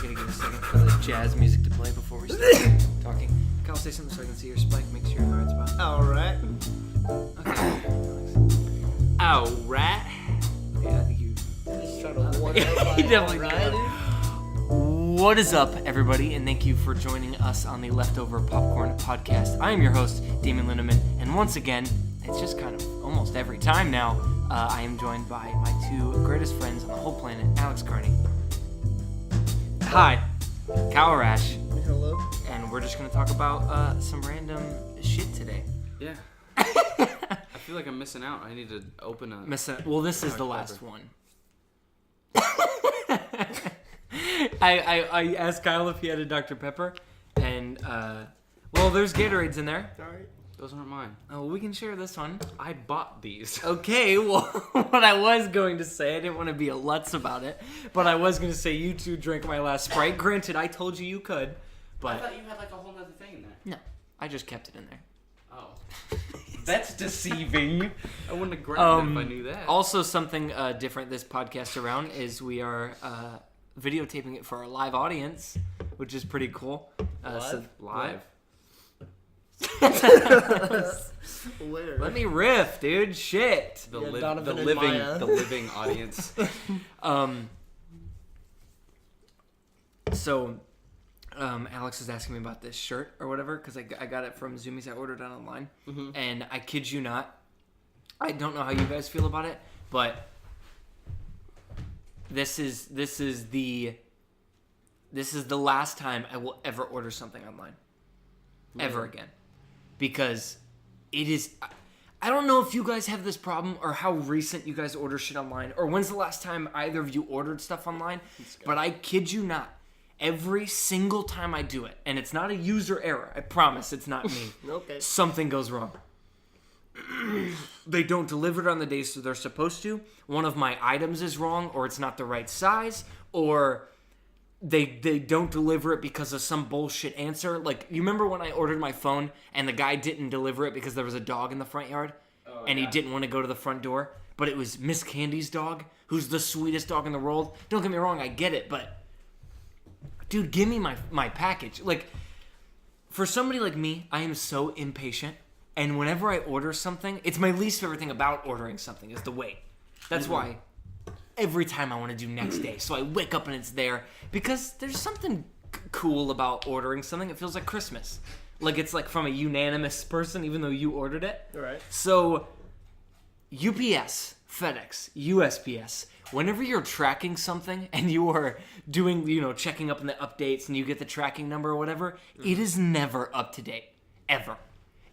gotta give a second for the jazz music to play before we start talking. Kyle, say something so I can see your spike. Make sure you're in the right spot. Alright. Okay. Alright. Yeah, I think you. Just trying to one up. He definitely did. What is up, everybody, and thank you for joining us on the Leftover Popcorn Podcast. I am your host, Damon Lindemann, and once again, it's just kind of almost every time now, I am joined by my two greatest friends on the whole planet, Alex Carney. Hi, Kyle Rash. Hello. And we're just going to talk about some random shit today. Yeah. I feel like I'm missing out. I need to open a... Well, this is the last one. I asked Kyle if he had a Dr. Pepper, and, well, there's Gatorades in there. Alright. Those aren't mine. Oh, we can share this one. I bought these. Okay, well, what I was going to say, I didn't want to be a lutz about it, but I was going to say you two drank my last Sprite. Granted, I told you could, but... I thought you had like a whole other thing in there. No, I just kept it in there. Oh. That's deceiving. I wouldn't have grabbed it if I knew that. Also, something different this podcast around is we are videotaping it for our live audience, which is pretty cool. Live? Where? Let me riff, dude. Shit. The, Yeah, Donovan and living Maya. the living audience. So, Alex is asking me about this shirt or whatever because I got it from Zoomies. I ordered it online, and I kid you not, I don't know how you guys feel about it, but this is the last time I will ever order something online, ever again, because it is. I don't know if you guys have this problem or how recent you guys order shit online or when's the last time either of you ordered stuff online, but I kid you not. Every single time I do it, and it's not a user error, I promise it's not me, Okay. something goes wrong. They don't deliver it on the days they're supposed to. One of my items is wrong, or it's not the right size, or they don't deliver it because of some bullshit answer. Like, you remember when I ordered my phone, and the guy didn't deliver it because there was a dog in the front yard, and he didn't want to go to the front door, but it was Miss Candy's dog, who's the sweetest dog in the world. Don't get me wrong, I get it, but... Dude, give me my package. Like, for somebody like me, I am so impatient. And whenever I order something, it's my least favorite thing about ordering something is the wait. That's why every time I want to do next day. So I wake up and it's there. Because there's something cool about ordering something. It feels like Christmas. Like it's like from a unanimous person, even though you ordered it. Alright. So, UPS, FedEx, USPS, whenever you're tracking something and you are doing, checking up on the updates and you get the tracking number or whatever, it is never up to date. Ever.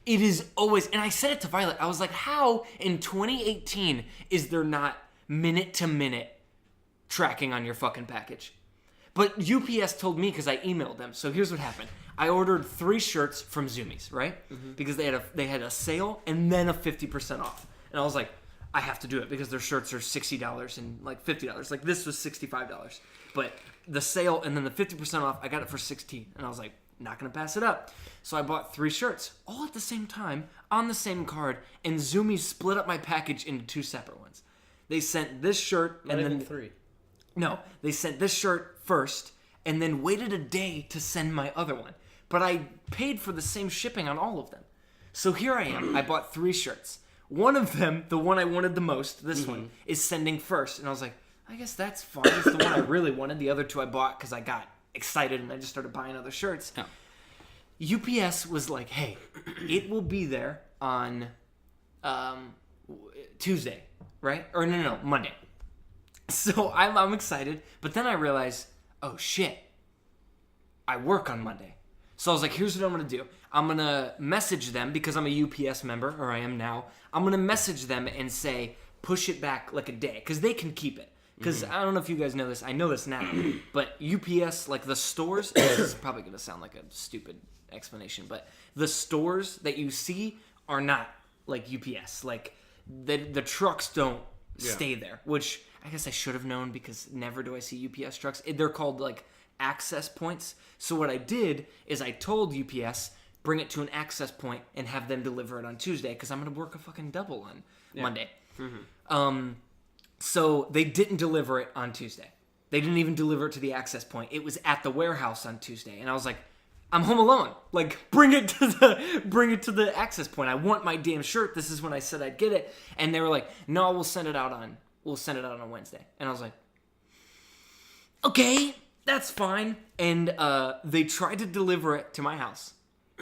It is always, and I said it to Violet, I was like, how in 2018 is there not minute-to-minute tracking on your fucking package? But UPS told me because I emailed them. So here's what happened. I ordered 3 shirts from Zoomies, right? Because they had a sale and then a 50% off. And I was like, I have to do it because their shirts are $60 and like $50. Like this was $65. But the sale and then the 50% off, I got it for $16. And I was like, not going to pass it up. So I bought 3 shirts all at the same time on the same card. And Zoomies split up my package into 2 separate ones. They sent this shirt Not and even then 3. No, they sent this shirt first and then waited a day to send my other one. But I paid for the same shipping on all of them. So here I am. I bought 3 shirts. One of them, the one I wanted the most, this one, is sending first. And I was like, I guess that's fine. It's the one I really wanted. The other 2 I bought because I got excited and I just started buying other shirts. Oh. UPS was like, hey, it will be there on Tuesday, right? Or no, Monday. So I'm excited. But then I realized, oh shit, I work on Monday. So I was like, here's what I'm going to do. I'm going to message them because I'm a UPS member, or I am now. I'm going to message them and say, push it back like a day because they can keep it. Because I don't know if you guys know this. I know this now. But UPS, like the stores, this is probably going to sound like a stupid explanation, but the stores that you see are not like UPS. Like the trucks don't stay there, which I guess I should have known because never do I see UPS trucks. They're called like access points. So what I did is I told UPS, bring it to an access point and have them deliver it on Tuesday because I'm going to work a fucking double on Monday. So they didn't deliver it on Tuesday. They didn't even deliver it to the access point. It was at the warehouse on Tuesday. And I was like, I'm home alone. Like, bring it to the access point. I want my damn shirt. This is when I said I'd get it. And they were like, no, we'll send it out on Wednesday. And I was like, okay, that's fine. And they tried to deliver it to my house.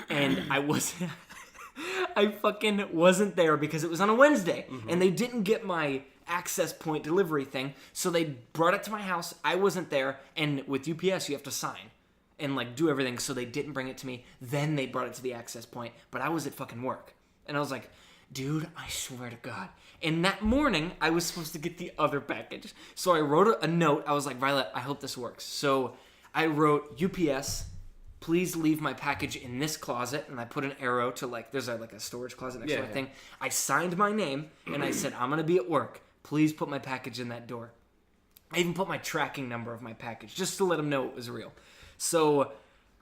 And I fucking wasn't there because it was on a Wednesday. And they didn't get my access point delivery thing. So they brought it to my house. I wasn't there. And with UPS, you have to sign and like do everything. So they didn't bring it to me. Then they brought it to the access point. But I was at fucking work. And I was like, dude, I swear to God. And that morning, I was supposed to get the other package. So I wrote a note. I was like, Violet, I hope this works. So I wrote, UPS, please leave my package in this closet. And I put an arrow to like, there's a storage closet next to my thing. I signed my name and I said, I'm going to be at work. Please put my package in that door. I even put my tracking number of my package just to let them know it was real. So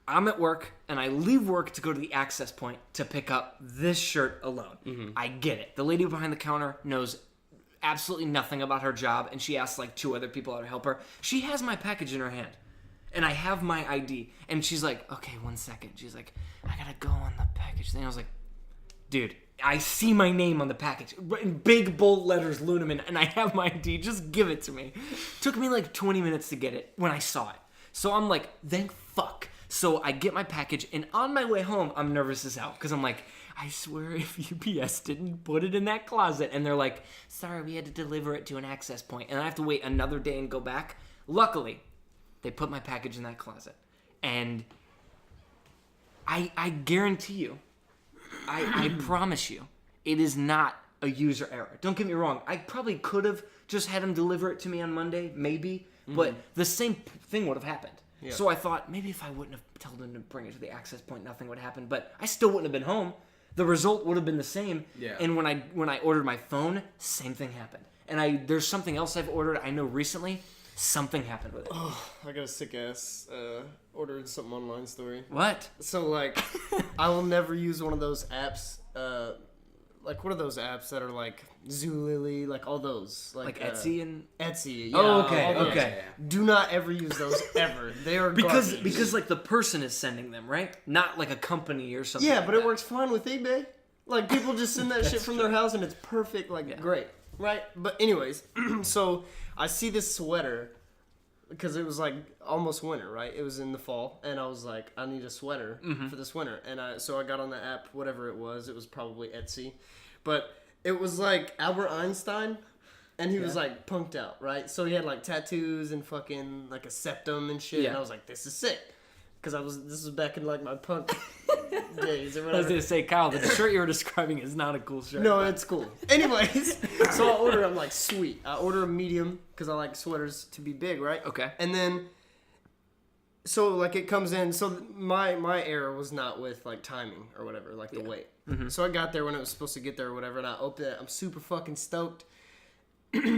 I'm at work, and I leave work to go to the access point to pick up this shirt alone. I get it. The lady behind the counter knows absolutely nothing about her job, and she asks like 2 other people out to help her. She has my package in her hand, and I have my ID. And she's like, okay, 1 second. She's like, I gotta go on the package thing. I was like, dude, I see my name on the package in big bold letters, Luneman, and I have my ID. Just give it to me. Took me like 20 minutes to get it when I saw it. So I'm like, thank fuck. So I get my package, and on my way home, I'm nervous as hell because I'm like, I swear if UPS didn't put it in that closet, and they're like, sorry, we had to deliver it to an access point, and I have to wait another day and go back. Luckily, they put my package in that closet, and I guarantee you, I promise you, it is not a user error. Don't get me wrong. I probably could have just had them deliver it to me on Monday, maybe, but the same thing would have happened. Yeah. So I thought, maybe if I wouldn't have told them to bring it to the access point, nothing would happen. But I still wouldn't have been home. The result would have been the same. Yeah. And when I ordered my phone, same thing happened. And there's something else I've ordered, I know recently, something happened with it. Oh, I got a sick-ass ordered something online story. What? So, like, I will never use one of those apps, like, what are those apps that are, like, Zulily, like, all those? Like Etsy and... Etsy, yeah. Oh, okay, okay. Do not ever use those, ever. They are garbage. Because, like, the person is sending them, right? Not, like, a company or something. Yeah, like but that. It works fine with eBay. Like, people just send that shit from their house, and it's perfect, like, great. Right? But anyways, so I see this sweater... Because it was like almost winter, right? It was in the fall, and I was like, I need a sweater for this winter, and so I got on the app, whatever it was probably Etsy, but it was like Albert Einstein, and he was like punked out, right? So he had like tattoos and fucking like a septum and shit, and I was like, this is sick, because this was back in like my punk days or whatever. I was gonna say, Kyle, the shirt you were describing is not a cool shirt. No, it's cool. Anyways, so I order. I'm like, sweet. I order a medium because I like sweaters to be big, right? Okay. And then, so like it comes in. So my error was not with like timing or whatever, like the weight. So I got there when it was supposed to get there or whatever, and I opened it. I'm super fucking stoked.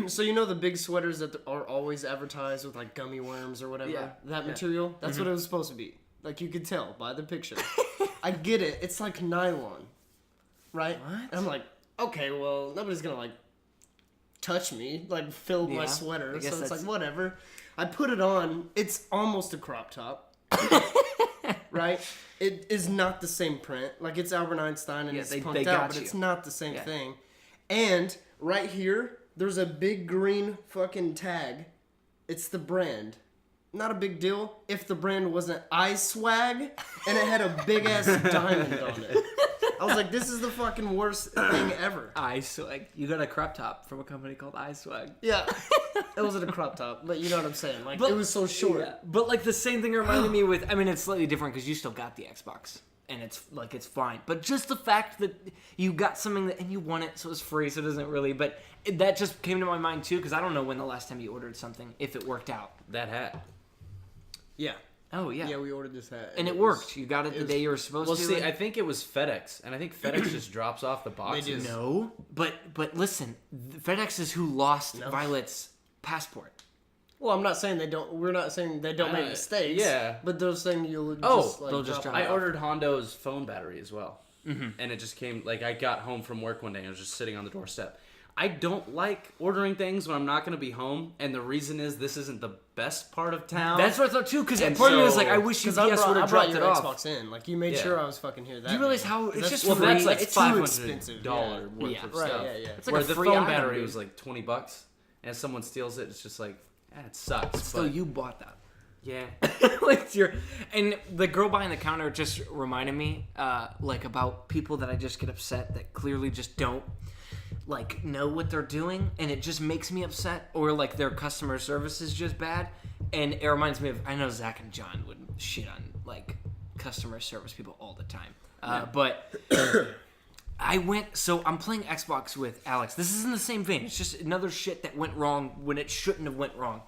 So you know the big sweaters that are always advertised with like gummy worms or whatever? Yeah. That material? That's what it was supposed to be. Like you could tell by the picture. I get it. It's like nylon. Right? What? And I'm like, okay, well, nobody's gonna like touch me, like fill my sweater. So it's like whatever. I put it on. It's almost a crop top. Right? It is not the same print. Like it's Albert Einstein and it's punked out, but it's not the same thing. And right here, there's a big green fucking tag. It's the brand. Not a big deal if the brand wasn't iSwag and it had a big ass diamond on it. I was like, this is the fucking worst thing ever. iSwag. You got a crop top from a company called iSwag. Yeah. It wasn't a crop top, but you know what I'm saying. Like, it was so short. Yeah. But like the same thing reminded me with, I mean, it's slightly different because you still got the Xbox. And it's like, it's fine. But just the fact that you got something and you won it, so it's free, so it doesn't really. But that just came to my mind too, because I don't know when the last time you ordered something, if it worked out. That hat. Yeah. Oh, yeah. Yeah, we ordered this hat. And it worked. You got it the day you were supposed to. Well, see, I think it was FedEx. And I think FedEx just drops off the boxes. They do. No. But listen, FedEx is who lost Violet's passport. Well, I'm not saying they don't. We're not saying they don't make mistakes. Yeah. But they're saying you'll just like they'll just drop drop it I off. ordered Hondo's phone battery as well. Mm-hmm. And it just came, like, I got home from work one day and it was just sitting on the doorstep. I don't like ordering things when I'm not going to be home, and the reason is this isn't the best part of town. That's what I thought too, because And part of me was so- like, I wish UPS I would brought have dropped your it off. Xbox in. Like, you made Yeah. sure I was fucking here that Do you realize day. how it's just well, free? that's like It's too $500 expensive, worth yeah. of Right, stuff. yeah. It's like Where a the free phone item, battery dude. was like $20, and if someone steals it, it's just like, it sucks. Still, but you bought that. yeah. Like and the girl behind the counter just reminded me, like, about people that I just get upset that clearly just don't like know what they're doing, and it just makes me upset, or like their customer service is just bad, and it reminds me of, I know Zach and John would shit on like customer service people all the time, but I'm playing Xbox with Alex. This is in the same vein. It's just another shit that went wrong when it shouldn't have went wrong.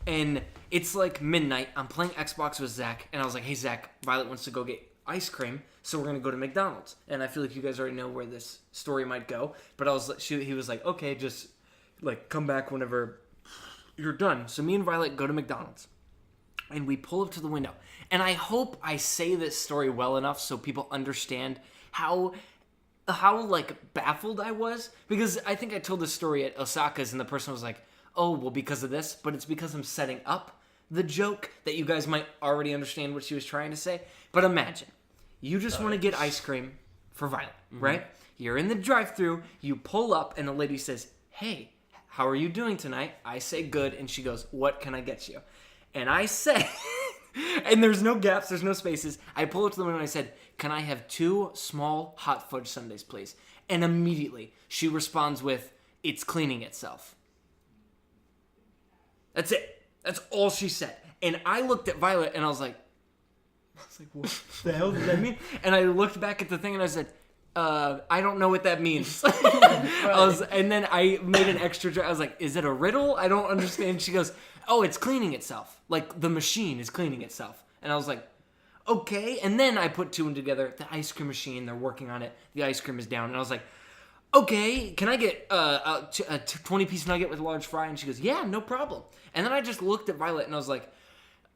And it's like midnight. I'm playing Xbox with Zach, and I was like, hey, Zach, Violet wants to go get ice cream, so we're going to go to McDonald's. And I feel like you guys already know where this story might go. But he was like, okay, just like come back whenever you're done. So me and Violet go to McDonald's, and we pull up to the window. And I hope I say this story well enough so people understand how like baffled I was, because I think I told this story at Osaka's, and the person was like, oh, well, because of this, but it's because I'm setting up the joke that you guys might already understand what she was trying to say. But imagine, you just want to get ice cream for Violet, right? You're in the drive-thru, you pull up, and the lady says, hey, how are you doing tonight? I say good, and she goes, what can I get you? And I say, and there's no gaps, there's no spaces. I pull up to the window and I said, can I have 2 small hot fudge sundaes, please? And immediately she responds with, it's cleaning itself. That's it. That's all she said. And I looked at Violet and I was like, what the hell does that mean? And I looked back at the thing and I said, I don't know what that means. And then I made an extra joke. I was like, is it a riddle? I don't understand. She goes, oh, it's cleaning itself. Like the machine is cleaning itself. And I was like, okay. And then I put 2 and together. The ice cream machine, they're working on it. The ice cream is down. And I was like, okay, can I get a 20-piece nugget with a large fry? And she goes, yeah, no problem. And then I just looked at Violet and I was like,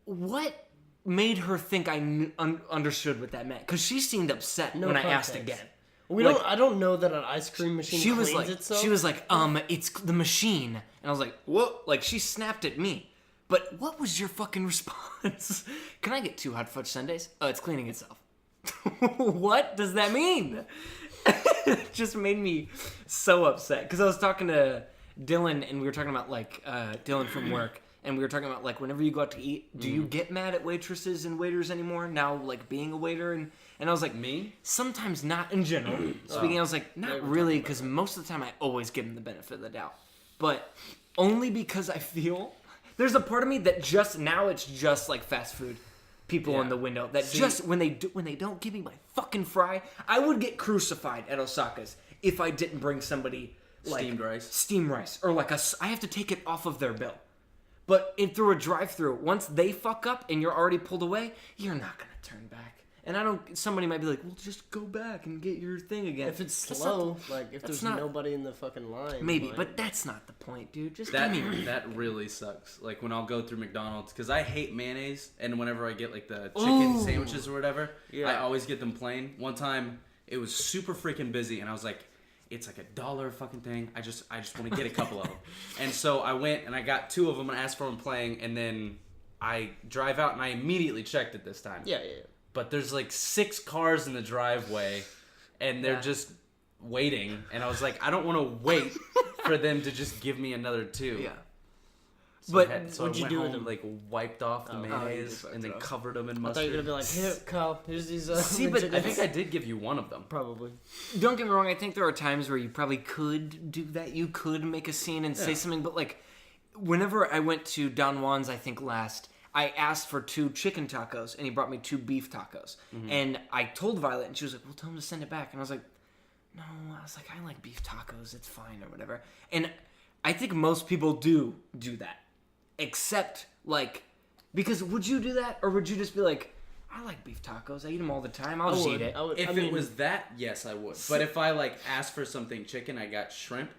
what made her think I understood what that meant? Because she seemed upset when I asked again. I don't know that an ice cream machine cleans itself. She was like, it's the machine. And I was like, what? Like, she snapped at me. But what was your fucking response? Can I get 2 hot fudge sundaes? Oh, it's cleaning itself. What does that mean? It just made me so upset. Because I was talking to Dylan, and we were talking about, like, Dylan from work. And we were talking about, like, whenever you go out to eat, do you get mad at waitresses and waiters anymore? Now, like, being a waiter? And I was like, Me? sometimes not in general. Speaking, I was like, not really, because most of the time I always give them the benefit of the doubt. But only because I feel... There's a part of me that just... Now it's just, like, fast food people in the window. That just... When they don't give me my fucking fry, I would get crucified at Osaka's if I didn't bring somebody, like... Steamed rice. Or, like, I have to take it off of their bill. But through a drive-thru, once they fuck up and you're already pulled away, you're not gonna turn back. And somebody might be like, well, just go back and get your thing again. If it's slow, like, if there's nobody in the fucking line. Maybe, like, but that's not the point, dude. Just That give me... that really sucks. Like when I'll go through McDonald's, because I hate mayonnaise, and whenever I get like the chicken sandwiches or whatever, I always get them plain. One time it was super freaking busy, and I was like, it's like $1 fucking thing. I just want to get a couple of them. And so I went and I got 2 of them and asked for them plain, and then I drive out and I immediately checked it this time. Yeah. But there's like 6 cars in the driveway, and they're just waiting. And I was like, I don't want to wait for them to just give me another 2. Yeah. So But what'd you do with them? Like wiped off the mayonnaise and then covered them in mustard. I thought you were gonna be like, here, Kyle, here's these. See, but I think I did give you one of them. probably. Don't get me wrong, I think there are times where you probably could do that. You could make a scene and say something, but like, whenever I went to Don Juan's, I think last, I asked for 2 chicken tacos, and he brought me 2 beef tacos. And I told Violet, and she was like, well, tell him to send it back. And I was like, no, I was like, I like beef tacos, it's fine, or whatever. And I think most people do that. Except, like, because would you do that? Or would you just be like, I like beef tacos, I eat them all the time, I'll just eat it. If it was that, yes, I would. But if I, like, asked for something chicken, I got shrimp.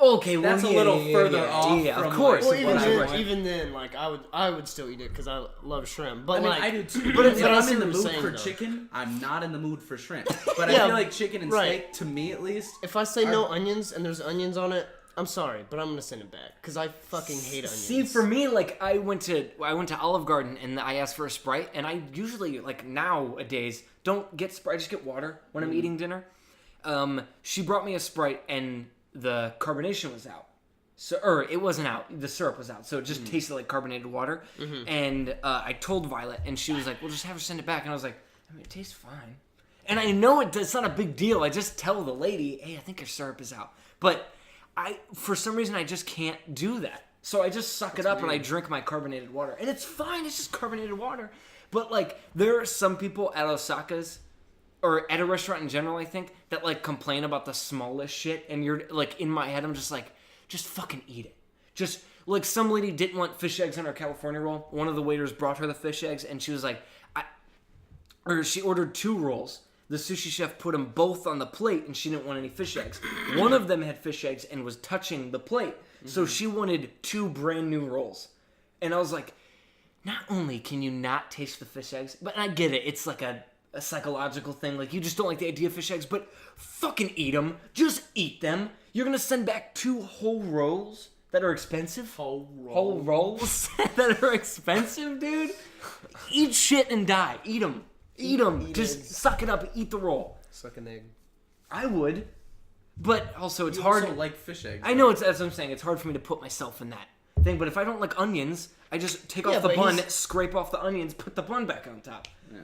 Okay, well, that's a little further off. Yeah, from of course. Like, Well, even then, like, I would still eat it because I love shrimp. But I mean, like, I do too. But if I I'm see in the what mood you're saying, for though. chicken, I'm not in the mood for shrimp. But I Yeah, feel like chicken and right. steak, to me at least, If I say no onions and there's onions on it, I'm sorry, but I'm gonna send it back because I fucking hate onions. See, for me, like I went to Olive Garden and I asked for a Sprite, and I usually like nowadays don't get Sprite, I just get water when I'm eating dinner. She brought me a Sprite and the carbonation was out. Or it wasn't out. The syrup was out, so it just tasted like carbonated water. And I told Violet, and she was like, "Well, just have her send it back." And I was like, "I mean, it tastes fine." And I know it's not a big deal. I just tell the lady, "Hey, I think your syrup is out." But for some reason, I just can't do that. So I just suck it up and I drink my carbonated water, and it's fine. It's just carbonated water. But like, there are some people at Osaka's, or at a restaurant in general, I think, that like complain about the smallest shit. And you're like, in my head, I'm just like, just fucking eat it. Just, like, some lady didn't want fish eggs on her California roll. One of the waiters brought her the fish eggs, and she was like, she ordered 2 rolls. The sushi chef put them both on the plate, and she didn't want any fish eggs. One of them had fish eggs and was touching the plate. So she wanted 2 brand new rolls. And I was like, not only can you not taste the fish eggs, but I get it. It's like a psychological thing. Like, you just don't like the idea of fish eggs, but fucking eat them. Just eat them. You're going to send back 2 whole rolls that are expensive? Whole rolls that are expensive, dude? Eat shit and die. Eat them. Eat them. Just suck it up. Eat the roll. Suck an egg. I would. But also, it's You hard. also like fish eggs. I know, that's what I'm saying. It's hard for me to put myself in that thing. But if I don't like onions, I just take off the bun, scrape off the onions, put the bun back on top. Yeah.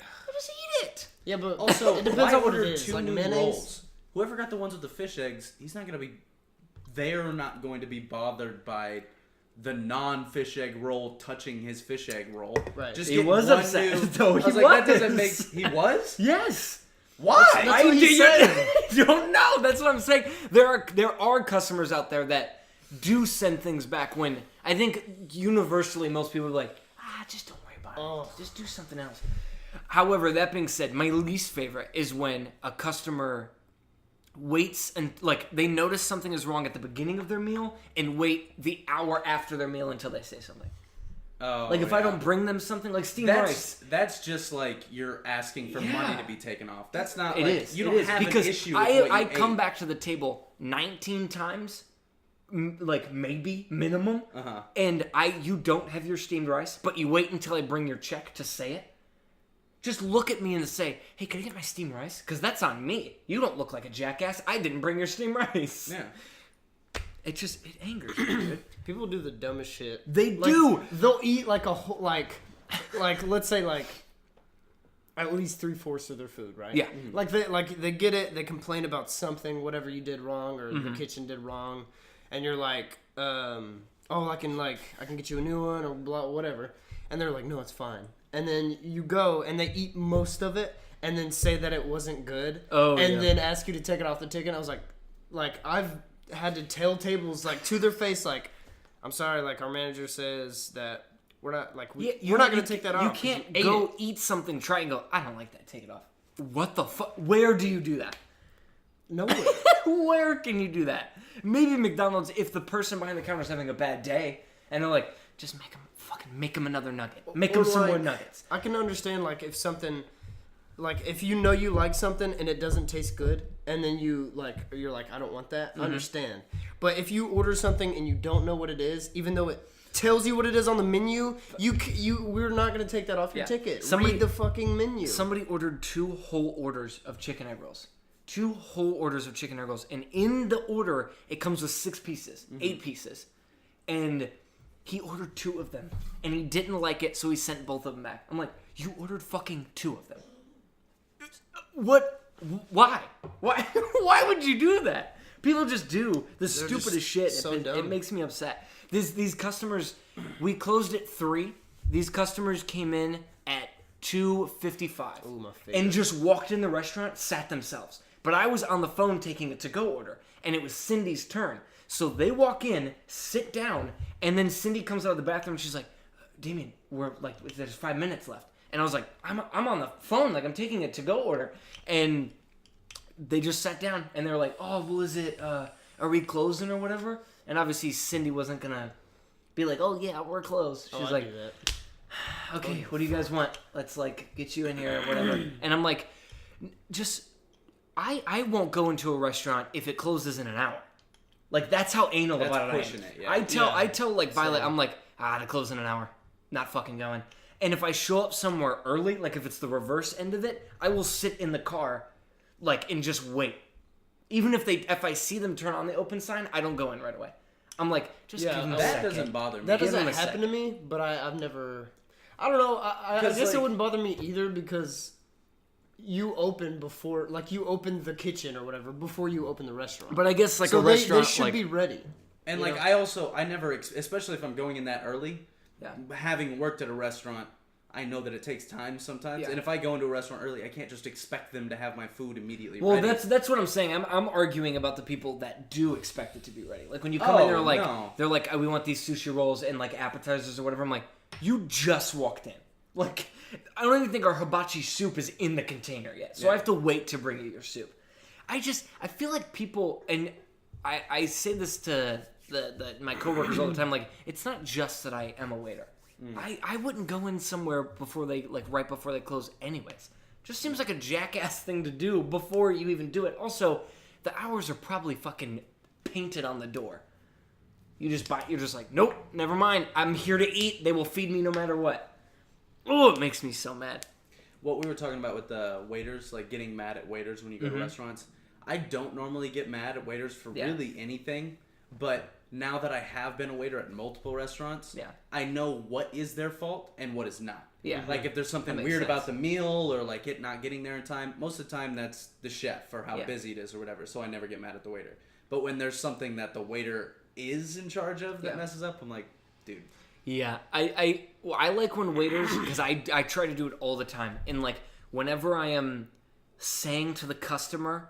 I just eat it. Yeah, but Also, it depends on what it order is. 2 Like new mayonnaise. rolls. Whoever got the ones with the fish eggs, they're not going to be bothered by the non-fish egg roll touching his fish egg roll. Right. Just He get was one upset, new- though. I was He like, that was. doesn't make. He was. Yes. Why? That's what he said. You don't know. That's what I'm saying. There are customers out there that do send things back when I think universally most people are like, just don't worry about it. Just do something else. However, that being said, my least favorite is when a customer waits and like they notice something is wrong at the beginning of their meal and wait the hour after their meal until they say something. Oh, Like if I don't bring them something like steamed rice. That's just like you're asking for money to be taken off. That's not. It like, is. You It don't is. have because an issue with what I you come ate. back to the table 19 times, like maybe minimum, and you don't have your steamed rice, but you wait until I bring your check to say it. Just look at me and say, "Hey, can I get my steamed rice?" Because that's on me. You don't look like a jackass. I didn't bring your steamed rice. Yeah. It angers me, dude. People do the dumbest shit. They Like, do. They'll eat like a whole, like let's say like at least 3/4 of their food, right? Yeah. They get it. They complain about something, whatever you did wrong or the kitchen did wrong, and you're like, I can get you a new one or blah whatever, and they're like, no, it's fine. And then you go and they eat most of it, and then say that it wasn't good, and then ask you to take it off the ticket. I was like I've had to tell tables like to their face like, I'm sorry, like our manager says that we're not like we're not gonna take that off. You 'cause can't ate go it. eat something, try and go, I don't like that, take it off. What the fuck? Where do you do that? Nowhere. Where can you do that? Maybe McDonald's if the person behind the counter is having a bad day and they're like, just make him another nugget. Make him some more nuggets. I can understand like if something, like if you know you like something and it doesn't taste good, and then you're like I don't want that. I understand. But if you order something and you don't know what it is, even though it tells you what it is on the menu, we're not gonna take that off your ticket. Read the fucking menu. Somebody ordered 2 whole orders of chicken egg rolls. 2 whole orders of chicken egg rolls, and in the order it comes with 6 pieces, 8 pieces, and he ordered 2 of them, and he didn't like it, so he sent both of them back. I'm like, you ordered fucking 2 of them. What? Why? Why would you do that? People just do the stupidest shit. so It dumb. makes me upset. These customers, we closed at 3. These customers came in at 2:55 Ooh, my favorite. and just walked in the restaurant, sat themselves. But I was on the phone taking a to-go order, and it was Cindy's turn. So they walk in, sit down, and then Cindy comes out of the bathroom and she's like, Damien, there's 5 minutes left. And I was like, I'm on the phone, like I'm taking a to-go order. And they just sat down and they're like, oh, well, is it, are we closing or whatever? And obviously Cindy wasn't gonna be like, oh yeah, we're closed. She was like, okay, what do you guys want? Let's like get you in here or whatever. And I'm like, I won't go into a restaurant if it closes in an hour. Like that's how anal That's about it I am. pushing it, yeah. I tell like Violet, Same. I'm like, to close in an hour. Not fucking going. And if I show up somewhere early, like if it's the reverse end of it, I will sit in the car, like, and just wait. Even if I see them turn on the open sign, I don't go in right away. I'm like, just give them a That second. doesn't bother me. That Give doesn't them a happen to second. me, but I've never. I don't know. I 'Cause, guess it like- wouldn't bother me either because you open before, like you open the kitchen or whatever before you open the restaurant. But I guess like so a they restaurant, should like, be ready. And You like know? I never, especially if I'm going in that early, Yeah. having worked at a restaurant, I know that it takes time sometimes. Yeah. And if I go into a restaurant early, I can't just expect them to have my food immediately well, ready. that's what I'm saying. I'm arguing about the people that do expect it to be ready. Like when you come in, Oh, they're no. like, we want these sushi rolls and like appetizers or whatever. I'm like, you just walked in. Like, I don't even think our hibachi soup is in the container yet, so I have to wait to bring you your soup. I feel like people, and I say this to my coworkers all the time. Like, it's not just that I am a waiter. I wouldn't go in somewhere before they right before they close anyways. Just seems like a jackass thing to do before you even do it. Also, the hours are probably fucking painted on the door. You're just like, nope, never mind. I'm here to eat. They will feed me no matter what. Oh, it makes me so mad. What we were talking about with the waiters, like getting mad at waiters when you go to restaurants. I don't normally get mad at waiters for really anything, but now that I have been a waiter at multiple restaurants, I know what is their fault and what is not. Yeah. Like if there's something That makes weird sense. about the meal or like it not getting there in time, most of the time that's the chef or how Yeah. busy it is or whatever. So I never get mad at the waiter. But when there's something that the waiter is in charge of that messes up, I'm like, dude. Yeah, I like when waiters, because I try to do it all the time. And like whenever I am saying to the customer,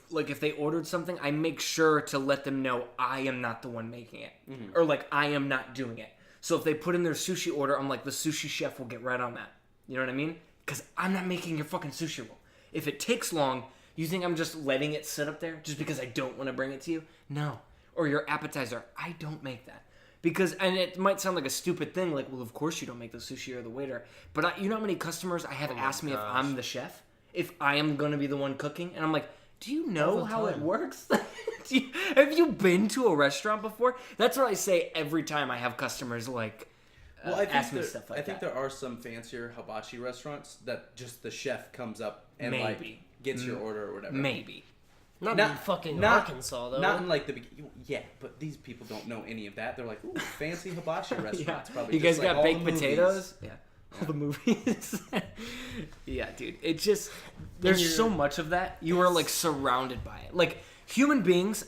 like if they ordered something, I make sure to let them know I am not the one making it, or like I am not doing it. So if they put in their sushi order, I'm like, the sushi chef will get right on that. You know what I mean? Because I'm not making your fucking sushi roll. If it takes long, you think I'm just letting it sit up there just because I don't want to bring it to you? No. Or your appetizer, I don't make that. Because, and it might sound like a stupid thing, like, well, of course you don't make the sushi or the waiter. But you know how many customers I have asked me if I'm the chef? If I am going to be the one cooking? And I'm like, do you know how it works? Have you been to a restaurant before? That's what I say every time I have customers, like, ask me stuff like that. I think there are some fancier hibachi restaurants that just the chef comes up and Maybe. like gets your order or whatever. Maybe. Not in fucking Arkansas, though. Not in like the beginning. Yeah, but these people don't know any of that. They're like, ooh, fancy hibachi restaurants. Probably You just guys like got all baked the movies. potatoes? Yeah. All the movies. Yeah, dude. It just, there's so much of that. You are like surrounded by it. Like human beings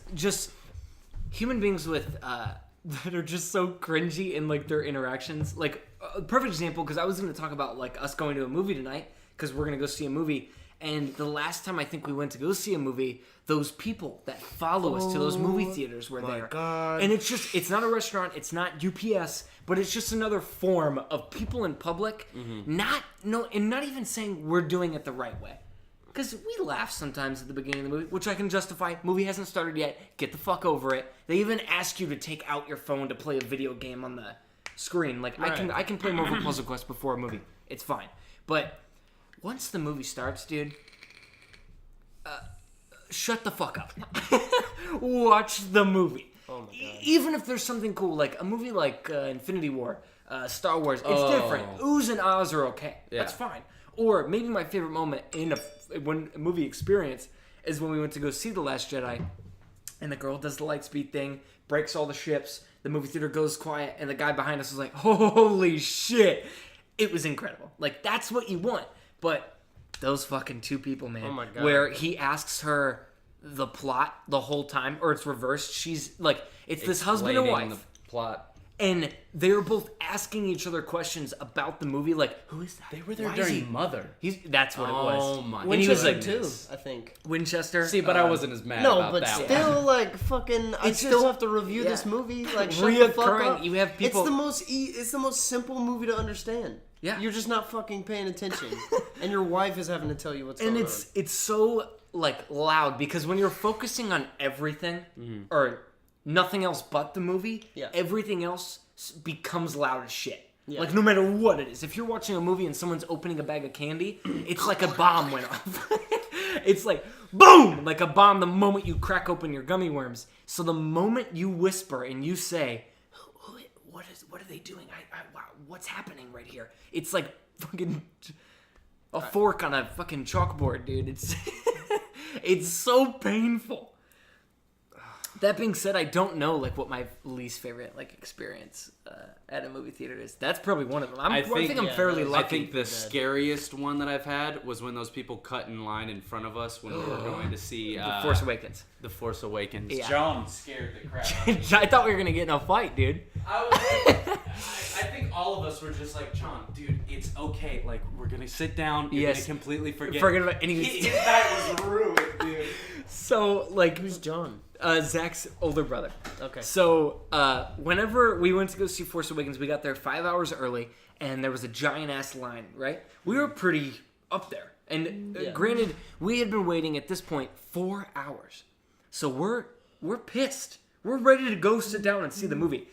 with, that are just so cringy in like their interactions. Like a perfect example, because I was going to talk about like us going to a movie tonight, because we're going to go see a movie. And the last time I think we went to go see a movie, those people that follow us to those movie theaters were there. God. And it's not a restaurant, it's not UPS, but it's just another form of people in public, and not even saying we're doing it the right way. Because we laugh sometimes at the beginning of the movie, which I can justify. Movie hasn't started yet. Get the fuck over it. They even ask you to take out your phone to play a video game on the screen. Like I can play Marvel Puzzle Quest before a movie. It's fine. But once the movie starts, dude, shut the fuck up. Watch the movie. Oh my God. Even if there's something cool, like a movie like Infinity War, Star Wars, it's different. Oohs and ahs are okay. That's fine. Or maybe my favorite moment in a movie experience is when we went to go see The Last Jedi, and the girl does the lightspeed thing, breaks all the ships, the movie theater goes quiet, and the guy behind us is like, holy shit. It was incredible. Like, that's what you want. But those fucking two people, man. Oh my God. Where he asks her the plot the whole time, or it's reversed. She's like, it's this husband and Explaining wife. the plot. And they're both asking each other questions about the movie, like, who is that? They were there Why is during he? Mother. That's what it was. Oh my And he was like, too, I think. Winchester. See, but I wasn't as mad No, about but that still, one. like, fucking, I It's still just- have to review this yeah. movie. Like, shut the fuck Reoccurring. up. You have people- It's the most simple movie to understand. Yeah. You're just not fucking paying attention, and your wife is having to tell you what's And going it's so like loud because when you're focusing on everything or nothing else but the movie, Yeah. everything else becomes loud as shit. Yeah. Like, no matter what it is. If you're watching a movie and someone's opening a bag of candy, it's like a bomb went off. It's like, boom! Like a bomb the moment you crack open your gummy worms. So the moment you whisper and you say, what are they doing? Wow, what's happening right here? It's like fucking a fork on a fucking chalkboard, dude. It's it's so painful. That being said, I don't know like what my least favorite like experience at a movie theater is. That's probably one of them. I think I'm fairly lucky. I think the scariest one that I've had was when those people cut in line in front of us when we were going to see The Force Awakens. The Force Awakens. Yeah. John scared the crap out of me. I thought we were gonna get in a fight, dude. I think all of us were just like, John, dude, it's okay. Like, we're gonna sit down. You're gonna completely forget about any. His night was ruined, dude. So like, Who's John? Zach's older brother. Okay. So whenever we went to go see Force Awakens, we got there 5 hours early, and there was a giant ass line. Right? We were pretty up there, and granted, we had been waiting at this point 4 hours. So we're pissed. We're ready to go sit down and see the movie,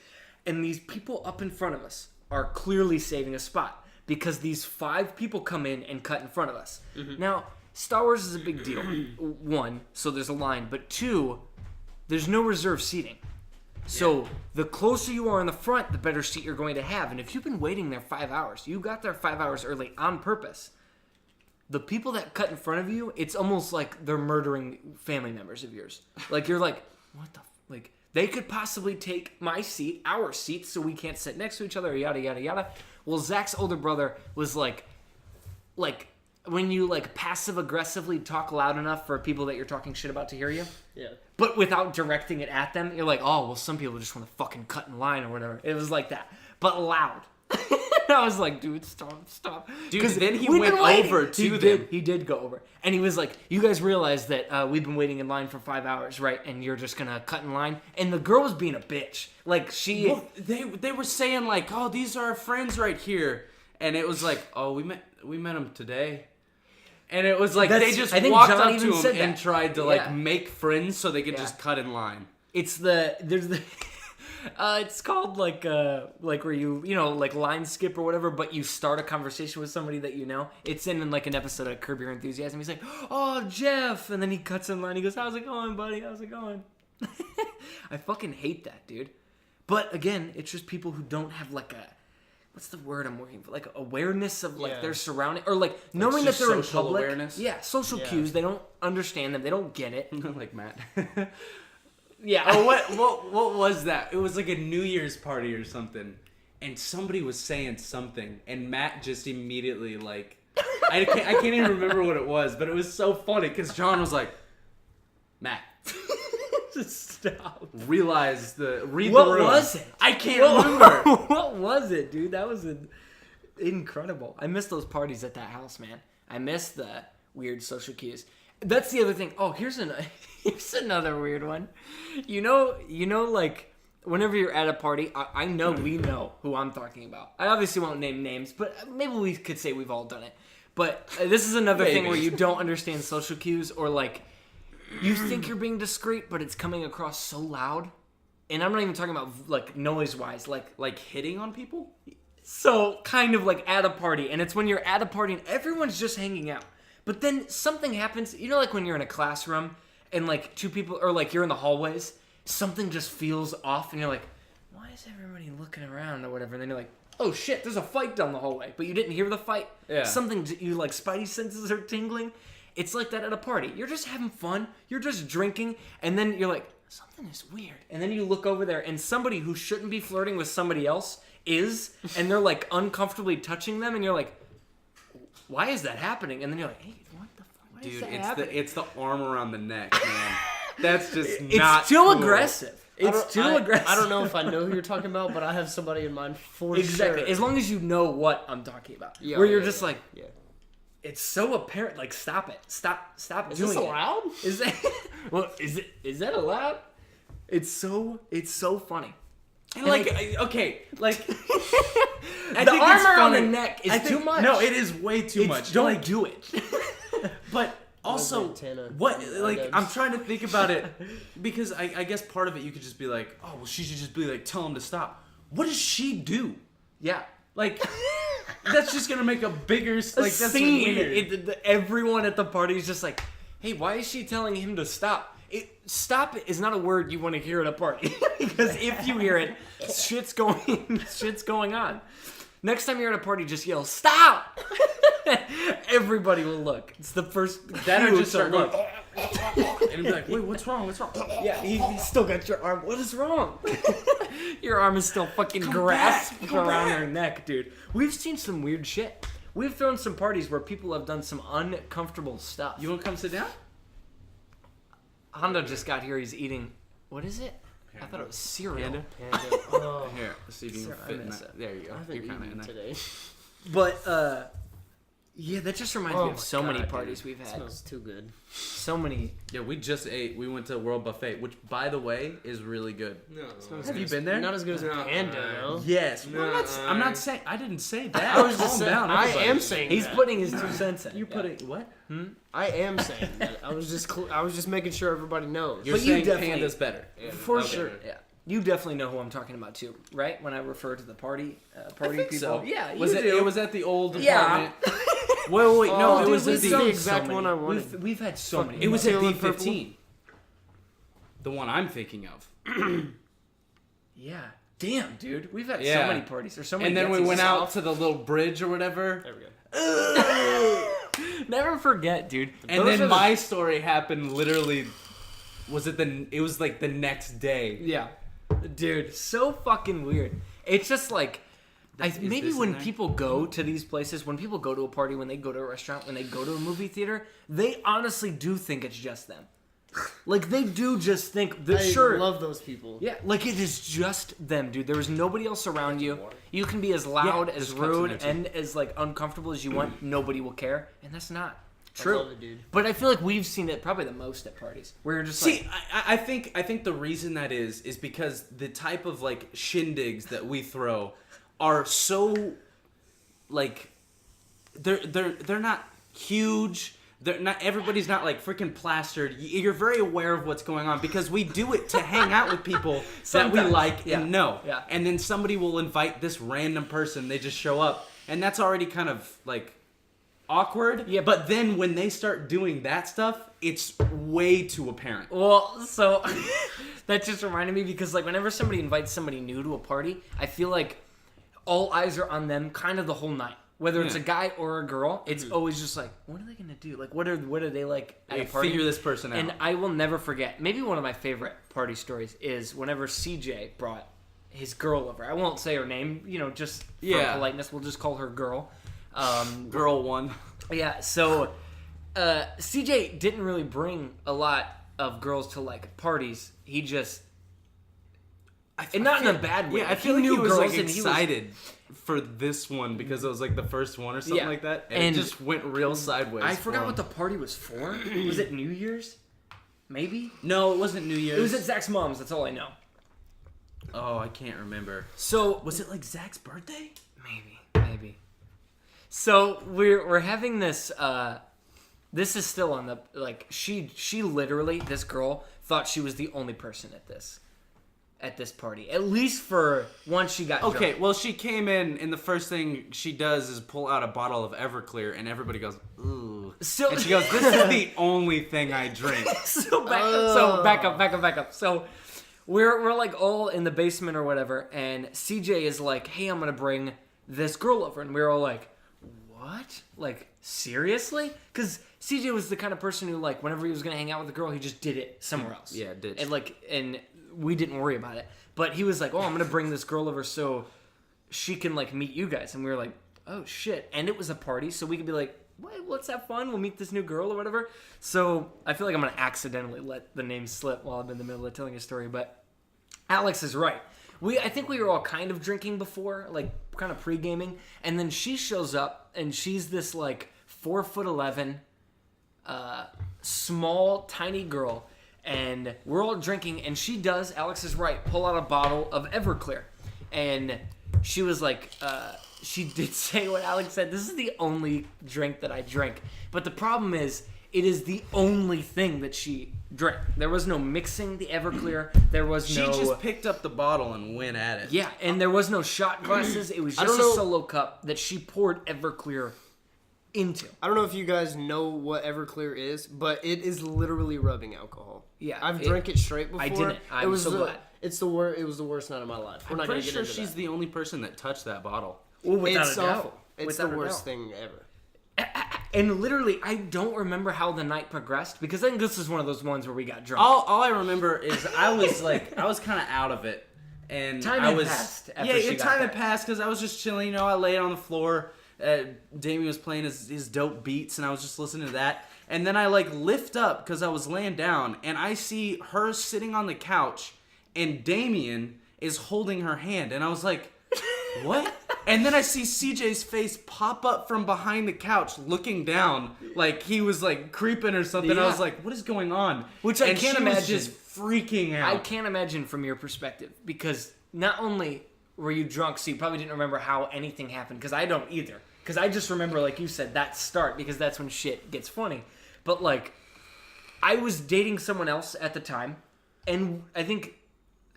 and these people up in front of us are clearly saving a spot because these 5 people come in and cut in front of us. Mm-hmm. Now, Star Wars is a big deal. 1, so there's a line, but 2. There's no reserved seating. So the closer you are in the front, the better seat you're going to have. And if you've been waiting there 5 hours, you got there 5 hours early on purpose. The people that cut in front of you, it's almost like they're murdering family members of yours. Like, you're like, what the... Like, they could possibly take my seat, our seat, so we can't sit next to each other, yada, yada, yada. Well, Zach's older brother was like... when you like passive aggressively talk loud enough for people that you're talking shit about to hear you. Yeah. But without directing it at them, you're like, oh, well, some people just want to fucking cut in line or whatever. It was like that, but loud. I was like, dude, stop. Dude, then he went over to them. He did go over. And he was like, you guys realize that we've been waiting in line for 5 hours, right? And you're just going to cut in line? And the girl was being a bitch. Like, she... Well, they were saying, like, oh, these are our friends right here. And it was like, oh, we met them today. And it was like they just walked up to him and tried to like make friends so they could just cut in line. It's it's called like where you like line skip or whatever, but you start a conversation with somebody that you know. It's in like an episode of Curb Your Enthusiasm. He's like, oh, Jeff, and then he cuts in line. He goes, how's it going, buddy? How's it going? I fucking hate that, dude. But again, it's just people who don't have like a... What's the word I'm working for? Like awareness of like their surrounding, or like knowing that they're in public. Awareness? Yeah, social cues. They don't understand them. They don't get it. Like Matt. Yeah. Oh, what was that? It was like a New Year's party or something, and somebody was saying something, and Matt just immediately like, I can't even remember what it was, but it was so funny because John was like, Matt. Just stop. Read the room. What was it? I can't remember. What was it, dude? That was incredible. I miss those parties at that house, man. I miss the weird social cues. That's the other thing. Oh, here's another weird one. You know, like whenever you're at a party, I know we know who I'm talking about. I obviously won't name names, but maybe we could say we've all done it. But this is another thing where you don't understand social cues, or like you think you're being discreet, but it's coming across so loud. And I'm not even talking about like noise-wise, like hitting on people. So kind of like at a party, and it's when you're at a party and everyone's just hanging out. But then something happens, you know, like when you're in a classroom and like 2 people, or like you're in the hallways, something just feels off and you're like, why is everybody looking around or whatever? And then you're like, oh shit, there's a fight down the hallway, but you didn't hear the fight. Yeah. Something, you like spidey senses are tingling. It's like that at a party. You're just having fun. You're just drinking. And then you're like, something is weird. And then you look over there and somebody who shouldn't be flirting with somebody else is, and they're like uncomfortably touching them. And you're like, why is that happening? And then you're like, hey, what the fuck? Why is that happening? It's the arm around the neck, man. That's just it's not too cool. aggressive. It's too aggressive. I don't know if I know who you're talking about, but I have somebody in mind for exactly. sure. As long as you know what I'm talking about. Yeah, where you're just like, yeah. It's so apparent. Like, stop it. Stop is doing this allowed? it. Is that well? Is that allowed? It's so funny. And like, okay, like I the arm around the neck is too much. No, it is way too much. Don't do it. But also, what? Like, I'm trying to think about it because I guess part of it you could just be like, oh, well, she should just be like, tell him to stop. What does she do? Yeah. Like, that's just gonna make a bigger like that's scene. weird. Everyone at the party is just like, hey, why is she telling him to stop? Stop is not a word you want to hear at a party because if you hear it, shit's going on. Next time you're at a party, just yell stop. Everybody will look. It's the first That or cue just to start look. going, and be like, wait, what's wrong? What's wrong? Yeah, you still got your arm. What is wrong? Your arm is still fucking grasped around her neck, dude. We've seen some weird shit. We've thrown some parties where people have done some uncomfortable stuff. You want to come sit down? Hondo just got here. He's eating. What is it? I thought it was cereal. Panda? Oh, Here, let's see if you can Sorry, I fit in missed that. it. There you go. I haven't You're kind of eaten in there. today. But yeah, that just reminds me Oh of my so many God, parties dude. we've It had. smells too good. So many. Yeah, we just ate. We went to World Buffet, which, by the way, is really good. No. Have you been there? Not as good as No. Panda, though. Yes. No, I'm not saying. I didn't say that. I was just Calm saying. down, I everybody. am saying He's that. putting his 2 cents in. You putting what? I am saying that. I was just making sure everybody knows. You're But you saying definitely- Panda's better. For Okay. sure. Yeah. You definitely know who I'm talking about too, right? When I refer to the party people. So, Yeah, you was it? do. It was at the old Yeah. apartment. Wait. No, Oh, it dude, was we at did the. the exact one I wanted. We've had so many. It was at Teal and purple? D15. The one I'm thinking of. Yeah. Damn, dude. We've had so Yeah. many parties. There's so many. And then we Getsy's. went out to the little bridge or whatever. There we go. Never forget, dude. And Those are then the- my story happened literally. It was like the next day. Yeah. Dude, so fucking weird. It's just like maybe this when in there? people go to these places, when people go to a party, when they go to a restaurant, when they go to a movie theater, they honestly do think it's just them. Like they do just think that I sure. love those people. Yeah, like it is just them, dude. There is nobody else around you. You can be as loud, Yeah, as just cups in rude, there, too. and as like uncomfortable as you want. Nobody will care, and that's not true. I love it, dude. But I feel like we've seen it probably the most at parties, where you're just See, like, I think the reason that is because the type of like shindigs that we throw are so like they're not huge. They're not. Everybody's not like freaking plastered. You're very aware of what's going on because we do it to hang out with people that we Sometimes, like yeah, and know. yeah. And then somebody will invite this random person. They just show up, and that's already kind of like awkward. Yeah, But then when they start doing that stuff, it's way too apparent. well, so that just reminded me because like whenever somebody invites somebody new to a party, I feel like all eyes are on them kind of the whole night. Whether it's a Yeah. guy or a girl, it's always just like, what are they gonna do? Like, what are they like at a party? Figure this person out. And I will never forget. Maybe one of my favorite party stories is whenever CJ brought his girl over. I won't say her name, just for Yeah. politeness. We'll just call her girl. Girl one. Yeah. So CJ didn't really bring a lot of girls to like parties. He just, and not in a bad way. Yeah, I Like, feel like he knew was girls like and he was- excited for this one because it was like the first one or something Yeah. like that, and And it just went real sideways. I for forgot him. what the party was for. Was it New Year's? Maybe. No, it wasn't New Year's. It was at Zach's mom's. That's all I know. Oh, I can't remember. So Was it like Zach's birthday? maybe. So we're having this. This is still on the like. She literally, this girl thought she was the only person at this party. At least for once she got Okay, drunk. well, she came in, and the first thing she does is pull out a bottle of Everclear, and everybody goes, ooh. So- And she goes, this is the only thing I drink. So back up. So we're like all in the basement or whatever, and CJ is like, "Hey, I'm gonna bring this girl over," and we're all like, "What? Like seriously?" Because CJ was the kind of person who like whenever he was gonna hang out with a girl, he just did it somewhere else. Yeah, ditch. And we didn't worry about it. But he was like, "Oh, I'm gonna bring this girl over so she can like meet you guys," and we were like, "Oh shit!" And it was a party, so we could be like, "What? Let's have fun. We'll meet this new girl or whatever." So I feel like I'm gonna accidentally let the name slip while I'm in the middle of telling a story, but Alex is right. I think we were all kind of drinking before, like kind of pre-gaming, and then she shows up and she's this like 4'11", small, tiny girl, and we're all drinking, and she does, Alex is right, pull out a bottle of Everclear, and she was like, she did say what Alex said, this is the only drink that I drink, but the problem is It is the only thing that she drank. There was no mixing the Everclear. There was She no... just picked up the bottle and went at it. Yeah, and there was no shot glasses. It was just a solo cup that she poured Everclear into. I don't know if you guys know what Everclear is, but it is literally rubbing alcohol. Yeah, I've drank it straight before. I didn't. I'm so glad. It was the worst night of my life. We're not pretty gonna get sure into she's that. the only person that touched that bottle. Well, without It's a doubt. awful. It's Without the a worst doubt. thing ever. And literally, I don't remember how the night progressed because I think this is one of those ones where we got drunk. All I remember is I was kind of out of it, and Time I had was passed after she got time had there. passed because I was just chilling. I laid on the floor. Damien was playing his dope beats, and I was just listening to that. And then I lift up because I was laying down, and I see her sitting on the couch, and Damien is holding her hand, and I was like, what? And then I see CJ's face pop up from behind the couch, looking down, like he was creeping or something. Yeah. I was like, what is going on? Which I And can't she was imagine. just freaking out. I can't imagine from your perspective because not only were you drunk, so you probably didn't remember how anything happened, because I don't either. Because I just remember, like you said, that start, because that's when shit gets funny. But, I was dating someone else at the time, and I think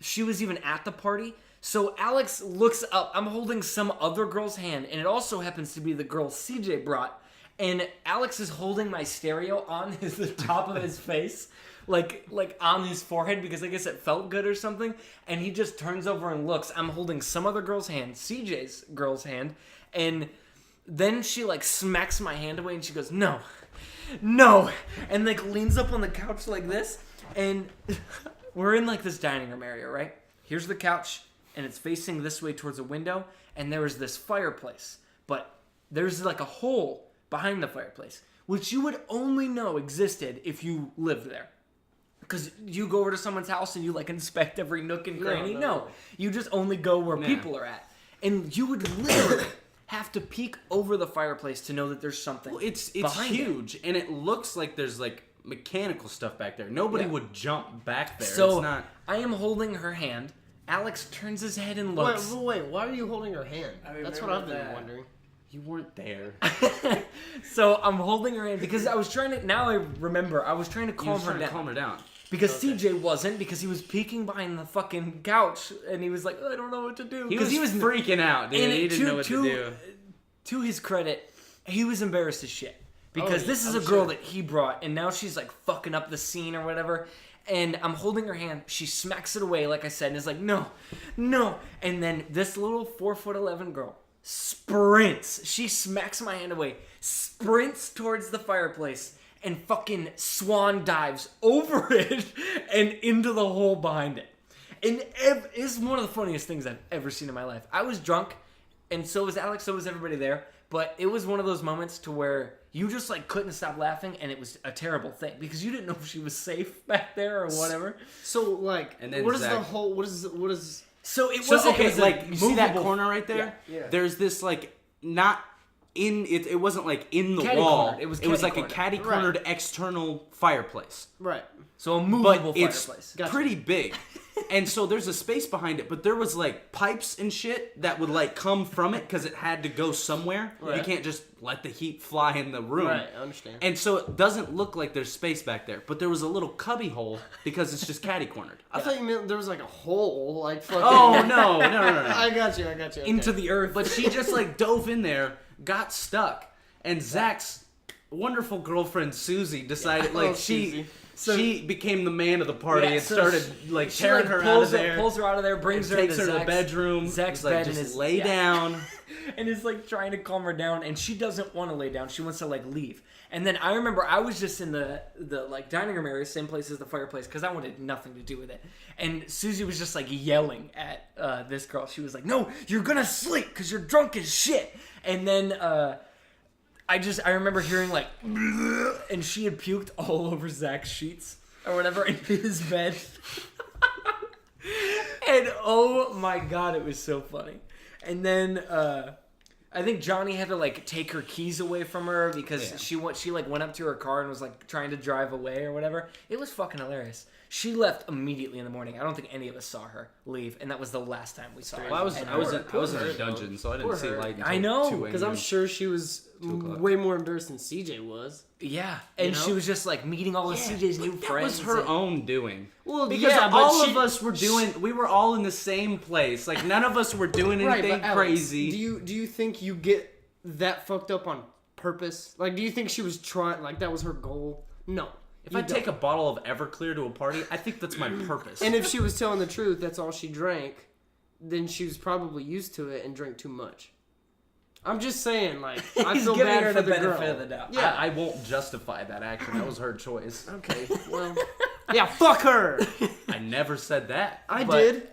she was even at the party. So Alex looks up. I'm holding some other girl's hand, and it also happens to be the girl CJ brought. And Alex is holding my stereo on the top of his face, like on his forehead, because I guess it felt good or something. And he just turns over and looks. I'm holding some other girl's hand, CJ's girl's hand, and then she smacks my hand away, and she goes, no, and leans up on the couch like this, and we're in this dining room area, right? Here's the couch, and it's facing this way towards a window, and there is this fireplace, but there's a hole behind the fireplace, which you would only know existed if you lived there. Because you go over to someone's house and you inspect every nook and cranny. No. You just only go where people are at. And you would literally have to peek over the fireplace to know that there's something. Well, it's behind huge, and it looks like there's mechanical stuff back there. Nobody Yeah. would jump back there. So it's not. I am holding her hand. Alex turns his head and looks. Wait, why are you holding her hand? That's what I've been that. wondering. You weren't there. So I'm holding her hand because I was trying to. Now I remember. I was trying to calm her down. Calm her down. Because CJ wasn't, because he was peeking behind the fucking couch, and he was like, I don't know what to do. He was freaking out, dude. and He didn't know what to do. To his credit, he was embarrassed as shit. Because Oh, this is I'm a girl sure. that he brought, and now she's fucking up the scene or whatever. And I'm holding her hand. She smacks it away, like I said, and is like, no. And then this little 4'11" girl sprints. She smacks my hand away, sprints towards the fireplace, and fucking swan dives over it and into the hole behind it. And it's one of the funniest things I've ever seen in my life. I was drunk, and so was Alex, so was everybody there. But it was one of those moments to where you just couldn't stop laughing, and it was a terrible thing because you didn't know if she was safe back there or whatever. So And then what is Zach- the whole? What is? So it So wasn't okay, it was you see that movable- corner right there? Yeah. There's this not in it. It wasn't in the Catty wall. cornered. It was like a catty-cornered. catty-cornered external fireplace. Right. So a But movable it's fireplace. Gotcha. pretty big. And so there's a space behind it, but there was pipes and shit that would come from it because it had to go somewhere. You Right. can't just let the heat fly in the room. Right, I understand. And so it doesn't look like there's space back there, but there was a little cubby hole because it's just catty cornered. I thought you meant there was a hole, fucking. Oh no. I got you. Okay. Into the earth. But she just dove in there, got stuck, and Zach's wonderful girlfriend Susie decided Oh, Susie. she became the man of the party Yeah, and so started she, tearing her out of there. pulls her out of there, brings her takes into her to the Zach's bedroom. Zach's He's bed just and is lay down. and is trying to calm her down, and she doesn't want to lay down. She wants to leave. And then I remember I was just in the dining room area, same place as the fireplace, because I wanted nothing to do with it. And Susie was just yelling at this girl. She was like, "No, you're gonna sleep because you're drunk as shit." And then I remember hearing and she had puked all over Zach's sheets or whatever in his bed. And oh my god, it was so funny. And then I think Johnny had to take her keys away from her because she went up to her car and was trying to drive away or whatever. It was fucking hilarious. She left immediately in the morning. I don't think any of us saw her leave, and that was the last time we saw her. Well, I was And in a dungeon, so I didn't Poor see her. light until I know, 2 Because I'm a.m. sure she was 2 o'clock. way more embarrassed than CJ was. Yeah, and she was just like meeting all of CJ's new friends. That was her own doing. Well, because yeah, but all of us were we were all in the same place. Like none of us were doing anything but Alex, crazy. Do you think you get that fucked up on purpose? Like, do you think she was trying? Like that was her goal? No. If I take a bottle of Everclear to a party, I think that's my purpose. And if she was telling the truth, that's all she drank, then she was probably used to it and drank too much. I'm just saying, like, I feel bad for the girl. Of the doubt. Yeah, I won't justify that action. That was her choice. Okay, well, yeah, fuck her. I never said that. I did.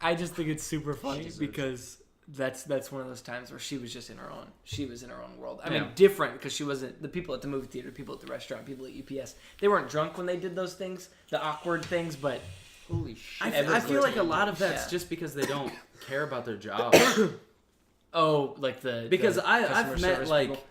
I just think it's super funny because that's one of those times where she was just in her own world. I mean, different because she wasn't the people at the movie theater, people at the restaurant, people at UPS. They weren't drunk when they did those things, the awkward things, but holy shit. I feel like a lot of that's just because they don't care about their job. Oh, like because I've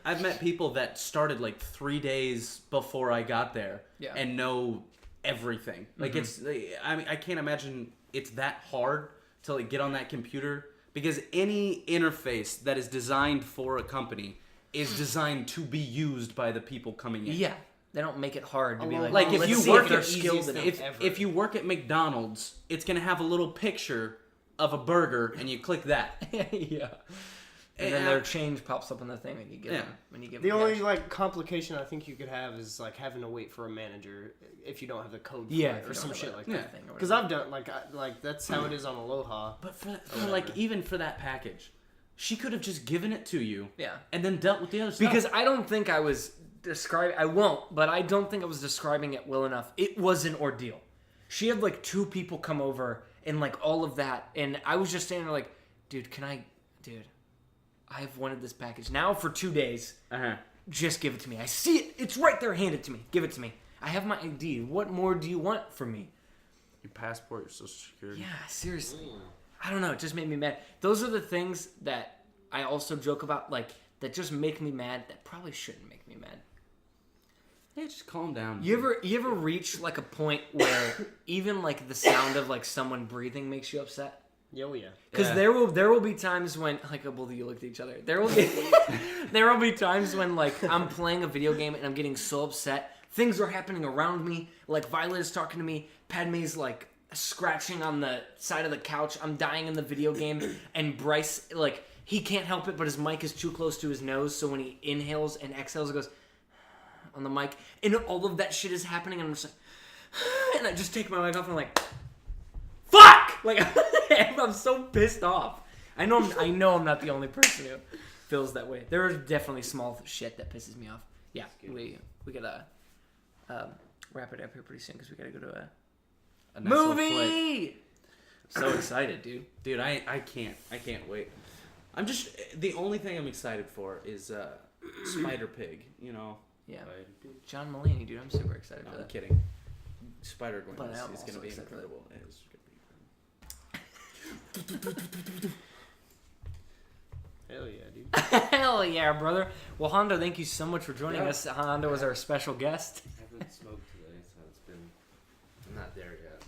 I've met people that started like 3 days before I got there and know everything. Like it's I mean I can't imagine it's that hard to like get on that computer because any interface that is designed for a company is designed to be used by the people coming in. Yeah. They don't make it hard to be like if you work at if you work at McDonald's, it's gonna have a little picture of a burger, and you click that. Yeah. And then their change pops up on the thing when you give them. When you give the them only cash. like complication I think you could have is like having to wait for a manager if you don't have the code for it or some shit like that. Because I've done like that's how it is on Aloha. But for like even for that package, she could have just given it to you. Yeah. And then dealt with the other stuff. Because I don't think I was I won't, but I don't think I was describing it well enough. It was an ordeal. She had like 2 people come over and like all of that, and I was just standing there like, dude, I've wanted this package now for 2 days. Just give it to me. I see it. It's right there. Hand it to me. Give it to me. I have my ID. What more do you want from me? Your passport, your social security. Yeah, seriously. I don't know. It just made me mad. Those are the things that I also joke about, like, that just make me mad that probably shouldn't make me mad. Yeah, just calm down. You ever reach like a point where even like the sound of like someone breathing makes you upset? Oh yeah. Because there will be times when like both of you look at each other. There will be times when like I'm playing a video game and I'm getting so upset. Things are happening around me. Like Violet is talking to me. Padme's like scratching on the side of the couch. I'm dying in the video game, and Bryce like he can't help it, but his mic is too close to his nose. So when he inhales and exhales, it goes on the mic, and all of that shit is happening, and I'm just like, and I just take my mic off, and I'm like, fuck! Like, I'm so pissed off. I know I'm not the only person who feels that way. There are definitely small shit that pisses me off. Yeah, we gotta wrap it up here pretty soon because we gotta go to a nice movie. So excited, dude. I can't wait. I'm just the only thing I'm excited for is Spider Pig. You know. Yeah, John Mulaney, dude. I'm super excited for that. I'm kidding. Spider-Gwen is going to be incredible. It's going to be Hell yeah, dude. Hell yeah, brother. Well, Hondo, thank you so much for joining us. Hondo was our special guest. I haven't smoked today, so I'm not there yet.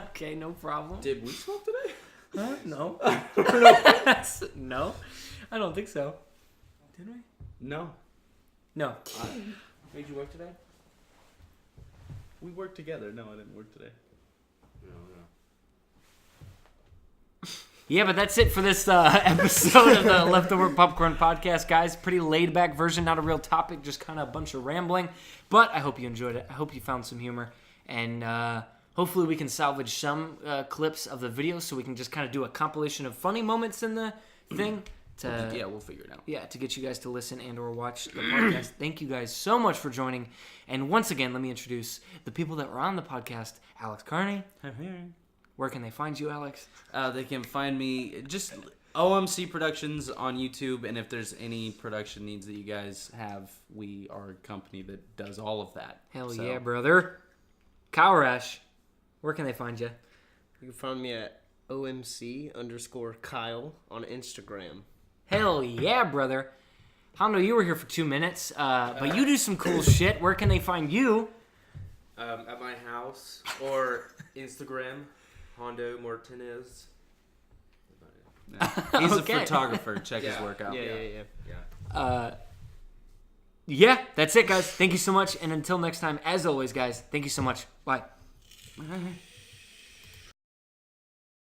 Okay, no problem. Did we smoke today? Huh? No. No, I don't think so. Did we? No. No. Made you work today? We worked together. No, I didn't work today. No. Yeah, but that's it for this episode of the Leftover Popcorn Podcast, guys. Pretty laid-back version, not a real topic, just kind of a bunch of rambling. But I hope you enjoyed it. I hope you found some humor. And hopefully we can salvage some clips of the video so we can just kind of do a compilation of funny moments in the thing. We'll figure it out. Yeah, to get you guys to listen and or watch the podcast. Thank you guys so much for joining. And once again, let me introduce the people that were on the podcast. Alex Carney. Where can they find you, Alex? They can find me just OMC Productions on YouTube, and if there's any production needs that you guys have, we are a company that does all of that. Hell yeah, brother. Kyle Rash, where can they find you? You can find me at OMC_Kyle on Instagram. Hell yeah, brother. Hondo, you were here for 2 minutes, but you do some cool shit. Where can they find you? At my house or Instagram, Hondo Martinez. He's Okay. a photographer. Check his work out. Yeah. Yeah, that's it, guys. Thank you so much. And until next time, as always, guys, thank you so much. Bye.